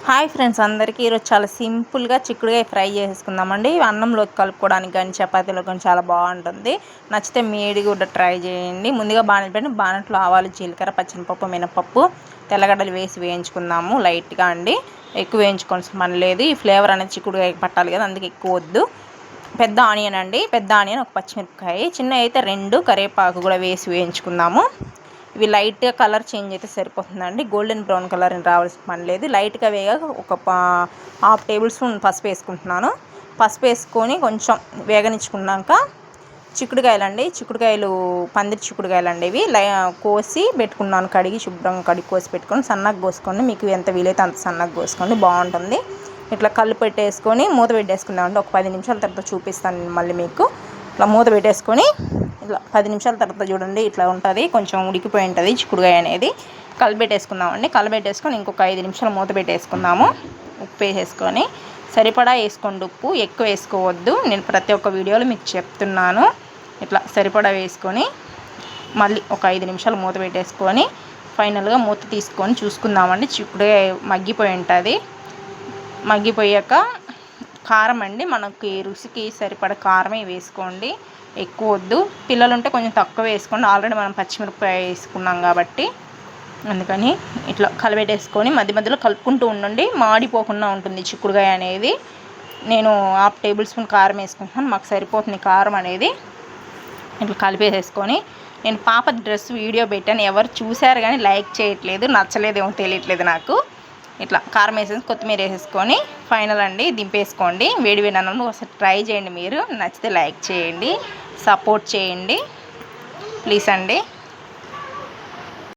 Hi friends అందరికీ ఈరోజు చాలా సింపుల్గా చిక్కుడుకాయ ఫ్రై చేసుకుందామండి. అన్నంలోకి కలుపుకోవడానికి కానీ చపాతీలో కానీ చాలా బాగుంటుంది. నచ్చితే మీరు కూడా ట్రై చేయండి. ముందుగా బాణలి పెట్టి బాణట్లో ఆవాలు, జీలకర్ర, పచ్చిమిరపప్పు, మినపప్పు, తెల్లగడ్డలు వేసి వేయించుకుందాము లైట్గా అండి. ఎక్కువ వేయించుకోవాల్సిన పని లేదు. ఈ ఫ్లేవర్ అనేది చిక్కుడుకాయకి పట్టాలి కదా, అందుకే ఎక్కువ వద్దు. పెద్ద ఆనియన్ అండి, పెద్ద ఆనియన్, ఒక పచ్చిమిరపకాయ, చిన్న అయితే 2 కరివేపాకు కూడా వేసి వేయించుకుందాము. ఇవి లైట్గా కలర్ చేంజ్ అయితే సరిపోతుందండి. గోల్డెన్ బ్రౌన్ కలర్ రావాల్సిన పని లేదు. లైట్గా వేగాక ఒక ½ టేబుల్ స్పూన్ పసుపు వేసుకుంటున్నాను. పసుపు వేసుకొని కొంచెం వేగనిచ్చుకున్నాక చిక్కుడుకాయలు పందిరి చిక్కుడుకాయలు అండి. ఇవి కోసి పెట్టుకున్నాను, కడిగి శుభ్రంగా కడిగి కోసి పెట్టుకొని సన్నగా కోసుకోండి. మీకు ఎంత వీలైతే అంత సన్నగా కోసుకోండి, బాగుంటుంది. ఇట్లా కళ్ళు పెట్టేసుకొని మూత పెట్టేసుకుందామండి. ఒక 10 నిమిషాల తర్వాత చూపిస్తాను మళ్ళీ మీకు. ఇట్లా మూత పెట్టేసుకొని ఇట్లా 10 నిమిషాల తర్వాత చూడండి, ఇట్లా ఉంటుంది, కొంచెం ఉడికిపోయి ఉంటుంది చిక్కుడుకాయ అనేది. కలిపెట్టేసుకుందామండి. కలిపెట్టేసుకొని ఇంకొక 5 నిమిషాలు మూత పెట్టేసుకుందాము. ఉప్పు వేసేసుకొని సరిపడా వేసుకోండి. ఉప్పు ఎక్కువ వేసుకోవద్దు, నేను ప్రతి ఒక్క వీడియోలో మీకు చెప్తున్నాను. ఇట్లా సరిపడా వేసుకొని మళ్ళీ ఒక 5 నిమిషాలు మూత పెట్టేసుకొని ఫైనల్గా మూత తీసుకొని చూసుకుందామండి. చిక్కుడుకాయ మగ్గిపోయి ఉంటుంది. మగ్గిపోయాక కారం అండి, మనకి రుచికి సరిపడ కారమే వేసుకోండి, ఎక్కువ వద్దు. పిల్లలు ఉంటే కొంచెం తక్కువ వేసుకోండి, ఆల్రెడీ మనం పచ్చిమిరపకాయ వేసుకున్నాం కాబట్టి. అందుకని ఇట్లా కలిపెట్టేసుకొని మధ్య మధ్యలో కలుపుకుంటూ ఉండండి, మాడిపోకుండా ఉంటుంది చిక్కుడుకాయ అనేది. నేను ½ టేబుల్ స్పూన్ కారం వేసుకుంటున్నాను, మాకు సరిపోతుంది కారం అనేది. ఇట్లా కలిపేసేసుకొని నేను పాప డ్రెస్ వీడియో పెట్టాను, ఎవరు చూశారు కానీ లైక్ చేయట్లేదు, నచ్చలేదేమో తెలియట్లేదు నాకు. ఇట్లా కారం వేసేసి కొత్తిమీర వేసేసుకొని ఫైనల్ అండి దింపేసుకోండి. వేడి వేడి అన్నంలో ఒకసారి ట్రై చేయండి. మీరు నచ్చితే లైక్ చేయండి, సపోర్ట్ చేయండి ప్లీజ్ అండి.